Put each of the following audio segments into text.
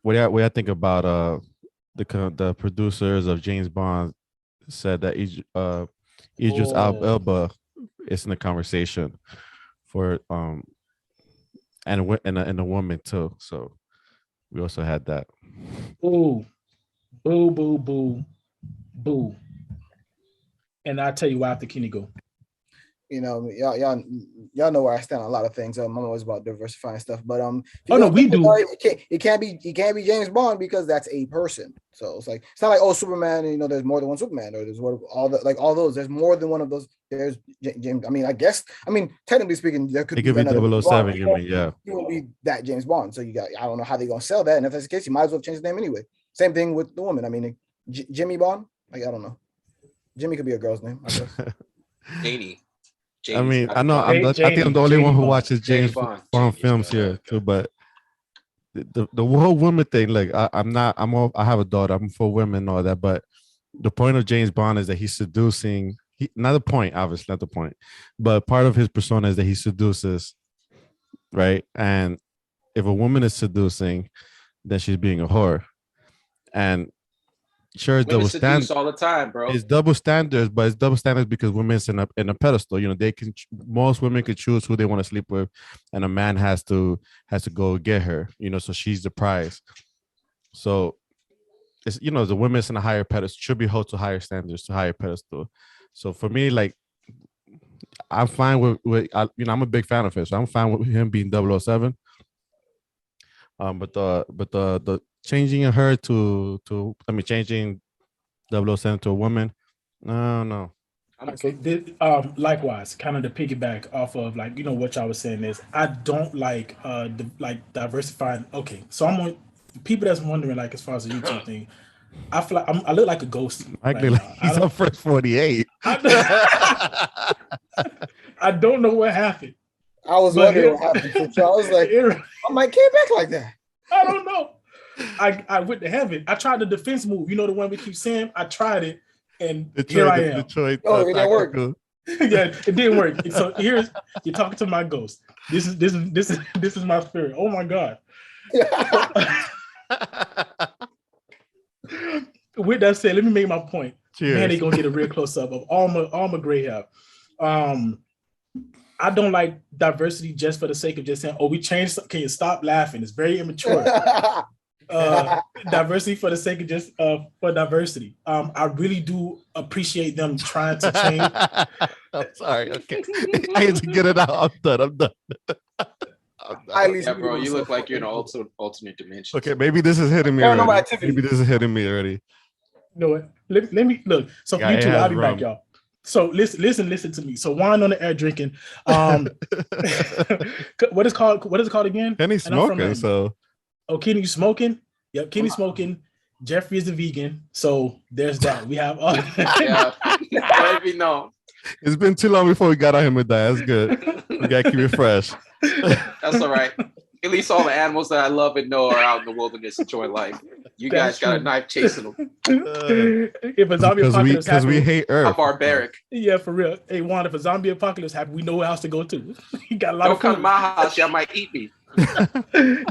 what I think about the producers of James Bond said that Idris Oh, Elba is in the conversation for and a woman too. So we also had that. boo, boo, boo, boo, boo. And I'll tell you why after Kenny go. Y'all know where I stand on a lot of things. I'm always about diversifying stuff, but if Oh you're no, gonna pick we do. it can't be James Bond because that's a person. So it's not like, oh, Superman. There's more than one Superman, or there's all those. There's more than one of those. There's James. Technically speaking, there could It be could be another Double James O Bond. Seven. But You mean, yeah. he won't be that James Bond. So I don't know how they're gonna sell that. And if that's the case, you might as well change the name anyway. Same thing with the woman. Jimmy Bond. I don't know. Jimmy could be a girl's name, I guess. Janie. I Janie's mean, got I a know Bond. I think I'm the only one who Bond. watches Janie James Bond. Bond Janie's films got here it. too, but the whole woman thing, like I'm not, I have a daughter, I'm for women and all that, but the point of James Bond is that he's seducing. Not the point, obviously, not the point, but part of his persona is that he seduces, right? And if a woman is seducing, then she's being a whore. And sure, it's Women double seduce standard. all the time, bro. It's double standards, but it's double standards because women's in a pedestal. They can most women could choose who they want to sleep with, and a man has to go get her. So she's the prize. So it's the women's in a higher pedestal should be held to higher standards, to higher pedestal. So for me, like I'm fine I'm a big fan of his, so I'm fine with him being 007. But the changing her changing 007 to a woman, no. Okay. Likewise, kind of to piggyback off of what y'all was saying is I don't like diversifying. Okay, so I'm on people that's wondering as far as the YouTube thing. I feel like I look like a ghost right Actually, now. he's up first 48. I don't know what happened. I was wondering what happened. So I was like, I might came back like that. I don't know. I went to heaven. I tried the defense move. The one we keep saying. I tried it, and here I am. Detroit, it didn't work. Yeah, it didn't work. So here's you're talking to my ghost. This is my spirit. Oh my God. With that said, let me make my point. Cheers. Man, they're gonna get a real close up of all my gray hair. I don't like diversity just for the sake of just saying, oh, we changed. Can you stop laughing? It's very immature. Diversity for the sake of just for diversity. I really do appreciate them trying to change. I'm sorry. Okay. I had to get it out. I'm done. Yeah, bro, you look like you're in an alternate dimension. Okay, maybe this is hitting me already. Maybe this is hitting me already. You know what? Let me look. So for you two, I'll be back, y'all. So listen to me. So wine on the air drinking. What is it called again? Kenny's smoking. So Kenny smoking. Yep, Kenny smoking. Jeffrey is a vegan. So there's that. We have yeah. Let me know. It's been too long before we got on him with that. That's good. We gotta keep it fresh. That's all right. At least all the animals that I love and know are out in the wilderness enjoying life. You guys got a knife chasing them. If a zombie apocalypse happens, we hate Earth. How barbaric. Yeah, for real. Hey, Juan, if a zombie apocalypse happens, we know where else to go to. You got a lot Don't of come to my house, y'all might eat me.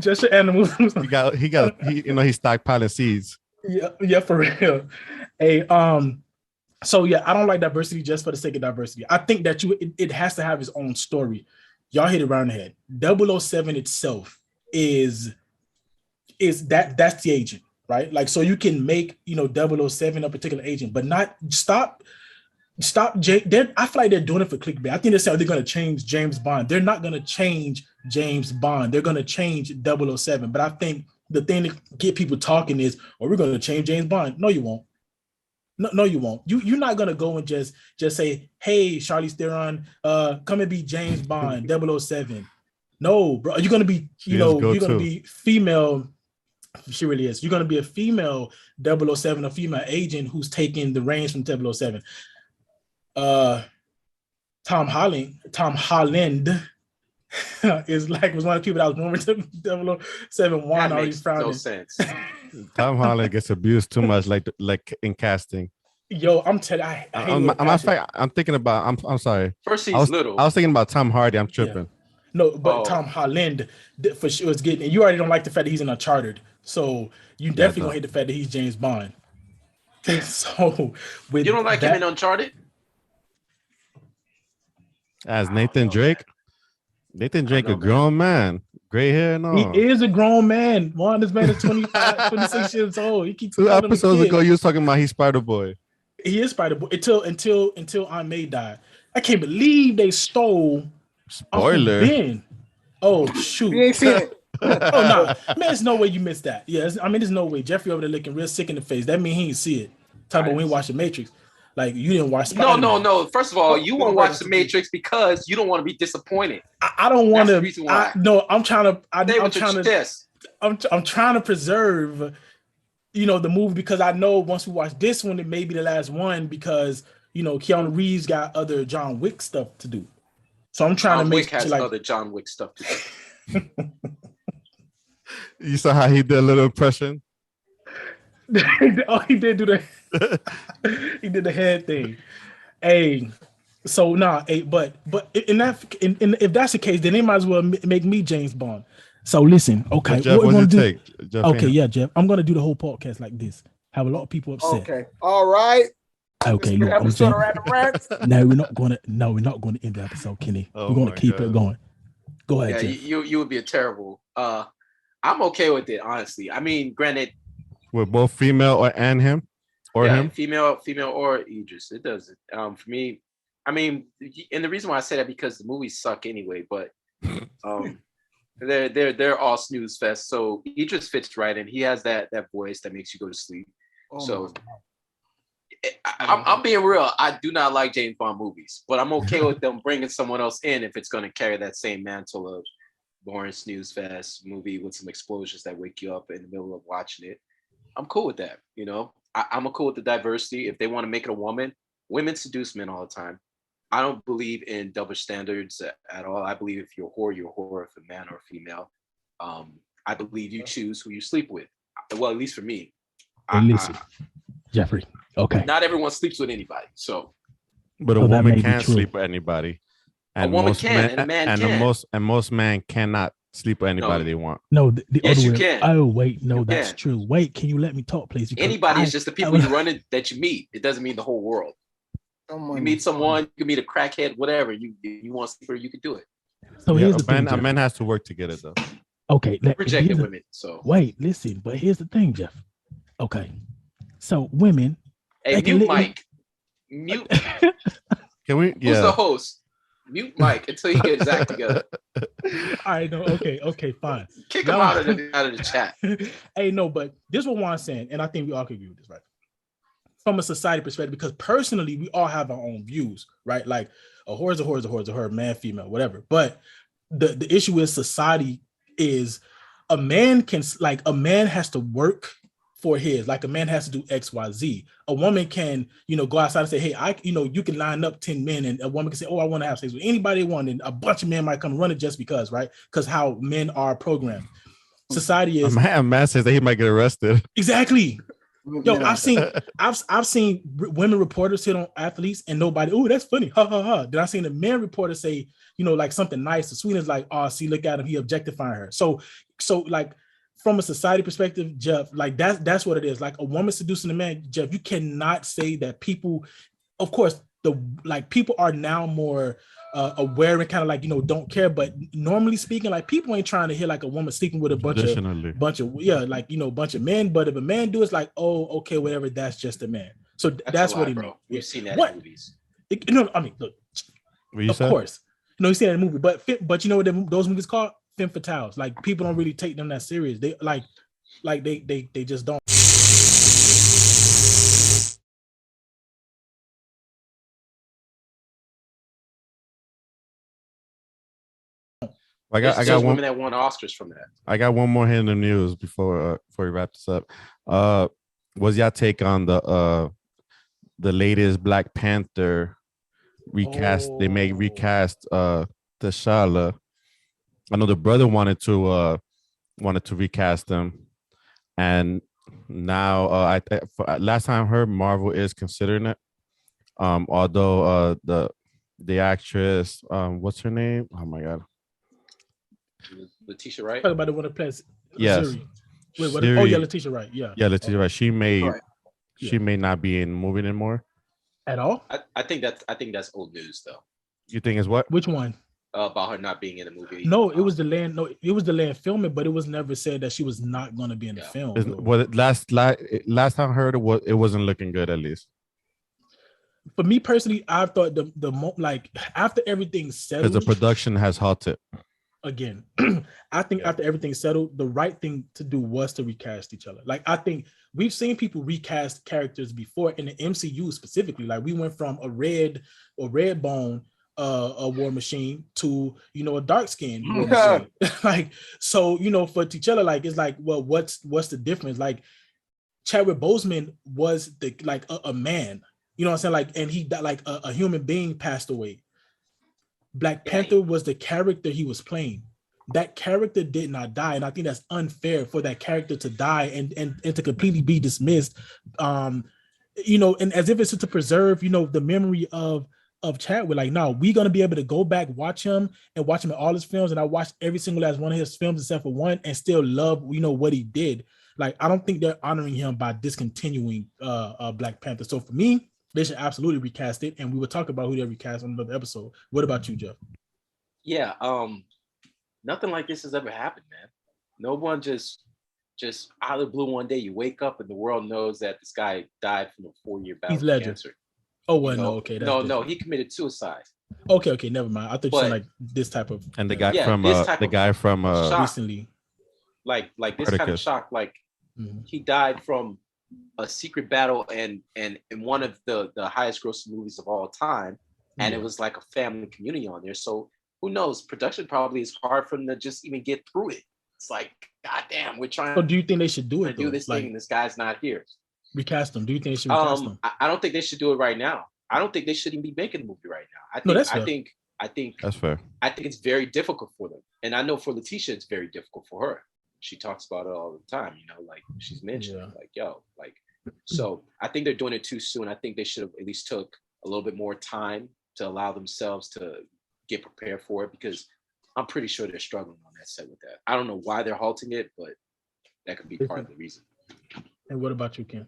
Just your animals. he he's stockpiling seeds. Yeah, for real. Hey, so yeah, I don't like diversity just for the sake of diversity. I think that it has to have its own story. Y'all hit it around the head. 007 itself is that's the agent, right? Like, so you can make 007 a particular agent, but not stop. I feel like they're doing it for clickbait. I think they're saying they're going to change James Bond. They're not going to change James Bond. They're going to change 007. But I think the thing to get people talking is, we're going to change James Bond. No, you won't. No, you won't. You're not gonna go and just say, "Hey, Charlize Theron, come and be James Bond 007." No, bro. You're gonna be, you're gonna be female. She really is. You're gonna be a female 007, a female agent who's taking the reins from 007. Tom Holland was one of the people that was rumored to 007. One already found no sense. Tom Holland gets abused too much, like in casting. Yo, I'm telling you, I'm thinking about. I'm sorry. First, he's little. I was thinking about Tom Hardy. I'm tripping. Yeah. No, but Tom Holland for sure is getting. And you already don't like the fact that he's in Uncharted, so you definitely gonna hate the fact that he's James Bond. So with you don't like him in Uncharted as Nathan Drake. Nathan Drake, a grown man, gray hair and all. He is a grown man. This man is 25, 26 years old. He keeps 2 episodes ago, you was talking about he's Spider-Boy. He is Spider-Boy until Aunt May died. I can't believe they stole. Spoiler. Ben. Oh shoot! You ain't seen it. Oh no, man! There's no way you missed that. Yeah, there's no way. Jeffrey over there looking real sick in the face. That means he didn't see it. Talk about when we watched the Matrix. Like you didn't watch. Spider-Man. No. First of all, you won't watch the Matrix because you don't want to be disappointed. I don't want to. No, I'm trying to. I'm trying to preserve, the movie because I know once we watch this one, it may be the last one because Keanu Reeves got other John Wick stuff to do. So I'm trying to make Wick has other John Wick stuff to do. You saw how he did a little impression. Oh, he did do that. He did the head thing. Hey, so but if that's the case, then they might as well make me James Bond. So listen, okay, Jeff, what do you take? Jeff, Jeff, I'm gonna do the whole podcast like this. Have a lot of people upset. Okay, all right. Okay, look, episode of Rants. No, we're not gonna end the episode, Kenny. We're gonna keep it going. Go ahead, Jeff. You would be a terrible. I'm okay with it, honestly. I mean, granted, with both female and him, or him, female or Idris. It doesn't. For me, I mean, and the reason why I say that because the movies suck anyway. But they're all snooze fest. So Idris fits right, and he has that voice that makes you go to sleep. I'm being real. I do not like James Bond movies, but I'm okay with them bringing someone else in if it's going to carry that same mantle of boring snooze fest movie with some explosions that wake you up in the middle of watching it. I'm cool with that. I'm cool with the diversity. If they want to make it a woman, women seduce men all the time. I don't believe in double standards at all. I believe if you're a whore, if a man or a female. I believe you choose who you sleep with. Well, at least for me. Listen, Jeffrey. Okay. Not everyone sleeps with anybody. So, but a woman can't sleep with anybody. And a woman can, and a man can. And most men cannot sleep with anybody they want. No, the yes, other you way. can. Oh, wait, no, that's true. Wait, can you let me talk, please? Anybody is just the people you run in that you meet. It doesn't mean the whole world. You meet someone, you can meet a crackhead, whatever. You want to sleep with, you can do it. So here's the thing, a man has to work to get it though. Okay, rejected women. So wait, listen, but here's the thing, Jeff. Okay, so women. Hey, mute Mike. Mute. Can we? Who's the host? Mute Mike until you get his act together. All right, no, okay, fine. Kick him out of the chat. Hey, no, but this is what Juan's saying, and I think we all can agree with this, right? From a society perspective, because personally, we all have our own views, right? Like a whore is a whore is a whore is a whore, man, female, whatever. But the issue with society is a man has to work for his, like a man has to do X, Y, Z. A woman can, go outside and say, hey, you can line up 10 men and a woman can say, oh, I want to have sex with anybody they want. And a bunch of men might come run it just because, right? Because how men are programmed. Society is. A man says that he might get arrested. Exactly. Yo, I've seen women reporters hit on athletes and nobody, oh, that's funny. Ha ha ha. Then I seen a man reporter say, like something nice. The sweetest, like, oh, see, look at him, he objectifying her. So like, from a society perspective, Jeff, like that's what it is. Like a woman seducing a man, Jeff, you cannot say that people, of course, people are now more aware and kind of like, don't care. But normally speaking, like people ain't trying to hear like a woman sleeping with a bunch of men. But if a man do, it's like, oh, okay, whatever, that's just a man. So that's what he meant. We've seen that in movies. Look, of course, you seen that in a movie, but you know what those movies called? Femme fatales. Like people don't really take them that serious. They they just don't. I got women that won Oscars from that. I got one more hit in the news before we wrap this up. What's your take on the latest Black Panther recast? They may recast T'Challa. I know the brother wanted to recast him, and now last time I heard Marvel is considering it. Although the actress, what's her name? Oh my god, Letitia Wright. Talk about the one that plays Yes. Zuri. Wait, what? Siri- Oh yeah, Letitia Wright. Yeah. Yeah, Letitia, right. She may Right. she may not be in the movie anymore. At all? I think that's old news though. You think is what? Which one? About her not being in the movie. No, it was the land. No, it was the land filming, but it was never said that she was not going to be in the film. though. Well, last time I heard it wasn't looking good at least. For me personally, I thought like after everything settled, Because the production has halted. again, I think after everything settled, the right thing to do was to recast each other. Like I think we've seen people recast characters before in the MCU specifically. Like we went from a red bone a War Machine to a dark skinned War Machine. Like so, for T'Challa, like it's like, well, what's the difference? Like Chadwick Boseman was a man, you know what I'm saying? Like, and he died, like a human being passed away. Black Panther was the character he was playing. That character did not die, and I think that's unfair for that character to die and to completely be dismissed. And as if it's to preserve, the memory of Chadwick. Like, no, we're gonna be able to go back, watch him in all his films, and I watched every single last one of his films except for one, and still love what he did. Like, I don't think they're honoring him by discontinuing Black Panther. So for me, they should absolutely recast it, and we will talk about who they recast on another episode. What about you, Jeff? Yeah, nothing like this has ever happened, man. No one just out of the blue one day you wake up and the world knows that this guy died from a 4-year battle with cancer. Oh well, no, okay. No, he committed suicide. Okay, never mind. I thought you said like this type of. And the guy from recently, like this kind of shock, like he died from a secret battle and in one of the highest grossing movies of all time, and it was like a family community on there. So who knows? Production probably is hard for them to just even get through it. It's like, goddamn, we're trying. So do you think they should do it? Do this thing, and this guy's not here. Recast them. Do you think they should recast them? I don't think they should do it right now. I don't think they should even be making the movie right now. I think that's fair. I think it's very difficult for them, and I know for Letitia, it's very difficult for her. She talks about it all the time. Like she's mentioned, like yo, like. So I think they're doing it too soon. I think they should have at least took a little bit more time to allow themselves to get prepared for it, because I'm pretty sure they're struggling on that set with that. I don't know why they're halting it, but that could be part of the reason. And what about you, Ken?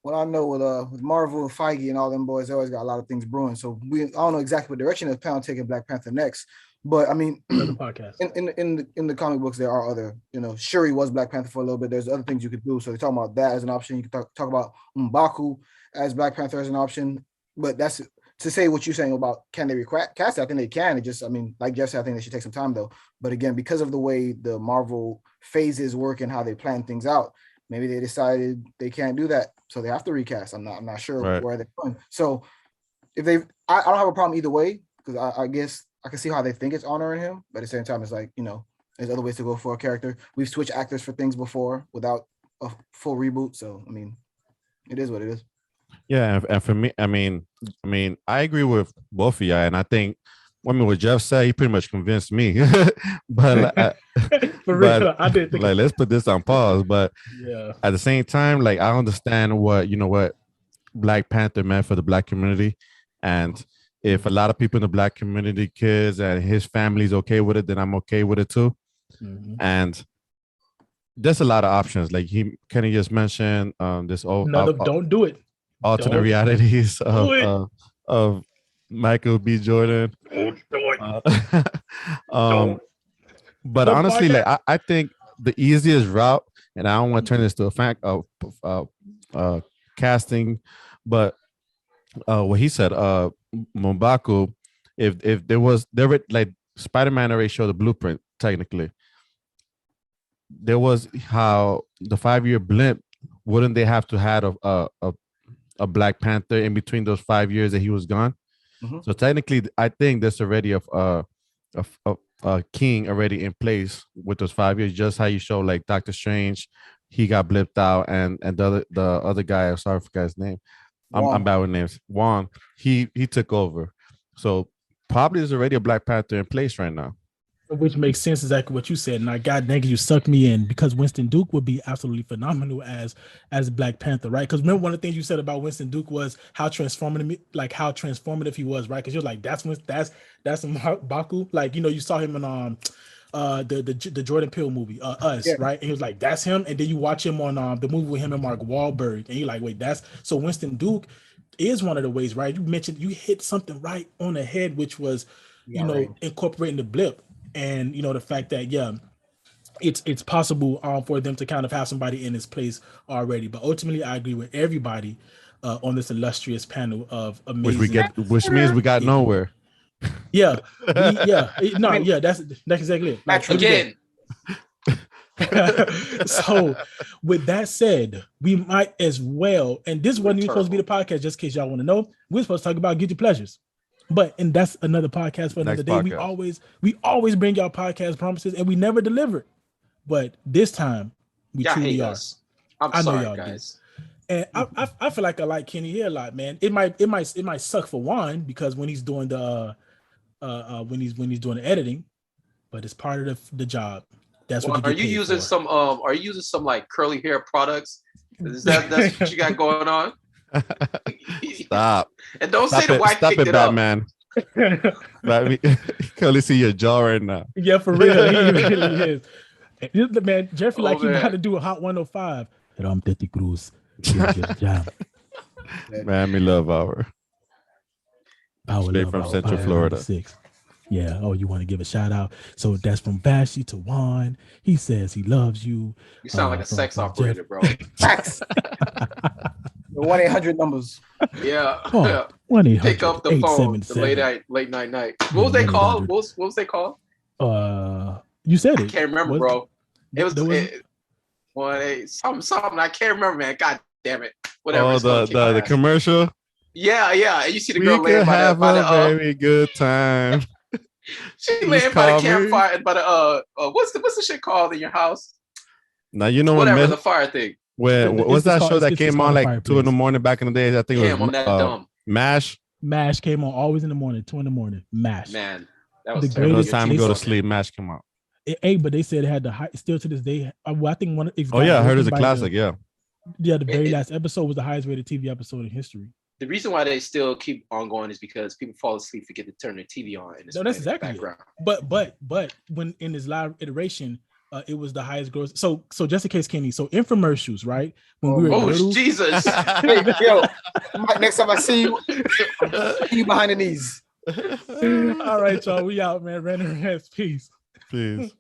Well, I know with Marvel and Feige and all them boys, they always got a lot of things brewing. So I don't know exactly what direction is Pound taking Black Panther next. But I mean, podcast. in the comic books, there are other, Shuri was Black Panther for a little bit. There's other things you could do. So you're talking about that as an option. You can talk about M'Baku as Black Panther as an option. But that's to say what you're saying about can they recast it. I think they can. It just, I mean, like Jeff said, I think they should take some time though. But again, because of the way the Marvel phases work and how they plan things out, maybe they decided they can't do that, so they have to recast. I'm not sure where they're going. So if I don't have a problem either way, because I guess I can see how they think it's honoring him, but at the same time, it's like, there's other ways to go for a character. We've switched actors for things before without a full reboot. So I mean, it is what it is. Yeah, and for me, I mean, I agree with both of you, and I think, what Jeff said, he pretty much convinced me. But for real, I didn't think let's put this on pause. But at the same time, like I understand what Black Panther meant for the Black community, and if a lot of people in the Black community, kids and his family's okay with it, then I'm okay with it too. And there's a lot of options. Like Kenny just mentioned, this don't do it. Alternate realities of Michael B. Jordan. But honestly, like I think the easiest route, and I don't want to turn this to a fact of casting, but what he said, M'Baku, if there were like Spider-Man already showed the blueprint technically. There was how the 5-year blimp, wouldn't they have to have a Black Panther in between those 5 years that he was gone? So technically, I think there's already a king already in place with those 5 years. Just how you show like Doctor Strange, he got blipped out, and the other guy, I'm sorry, I forgot his name. I'm bad with names. Wong, he took over. So probably there's already a Black Panther in place right now. Which makes sense, exactly what you said. And God dang it, you sucked me in, because Winston Duke would be absolutely phenomenal as Black Panther, right? Because remember, one of the things you said about Winston Duke was how transformative he was, right? Because you're like, that's M'Baku. Like, you saw him in the Jordan Peele movie, Us, right? And he was like, that's him. And then you watch him on the movie with him and Mark Wahlberg, and you're like, wait, that's so Winston Duke is one of the ways, right? You mentioned you hit something right on the head, which was incorporating the blip, and the fact that it's possible for them to kind of have somebody in his place already. But ultimately, I agree with everybody on this illustrious panel of amazing. Which means we got nowhere. That's exactly it. Like, again. So, with that said, we might as well. And this wasn't even supposed to be the podcast. Just in case y'all want to know, we're supposed to talk about guilty pleasures. And that's another podcast for another day. Podcast. We always bring y'all podcast promises, and we never deliver. But this time, we truly are. I know y'all guys. Do. And I feel like I like Kenny here a lot, man. It might suck for Juan because when he's doing the when he's doing the editing, but it's part of the job. That's what. Are you using some like curly hair products? That's what you got going on? Stop. And don't say the wife picked it up, man. Let me can only see your jaw right now. Yeah, for real. He really is. Man, Jeffrey, you know how to do a Hot 105. Ram Teti Cruz. Miami Love Hour. Straight from Central Florida. 6. Yeah. Oh, you want to give a shout out? So that's from Bashi to Juan. He says he loves you. You sound like a sex operator, bro. Facts. The 1-800 numbers. Yeah. 1-800. Pick up the phone. The late night. What was they called? What was they called? You said it. I can't remember, bro. It was 1-8 something. I can't remember, man. God damn it. Whatever. Oh, the commercial. Yeah. And you see the girl laying by the very good time. She laying by the campfire by the what's the shit called in your house? Now you know whatever the fire thing. What's that show that came on like 2 a.m. back in the day? I think it was dumb. MASH. MASH came on always in the morning, 2 a.m. MASH. Man, that was the greatest time to go to sleep. MASH came out. But they said it had still to this day. I think one. I heard it's a classic. The very last episode was the highest rated TV episode in history. The reason why they still keep on going is because people fall asleep, forget to turn their TV on. No, that's exactly it. But when in this live iteration, it was the highest gross. So just in case, Kenny. So infomercials, right? When we were little, Jesus! Hey, yo, next time I see you, you behind the knees. All right, y'all. We out, man. Random Rants. Peace. Peace.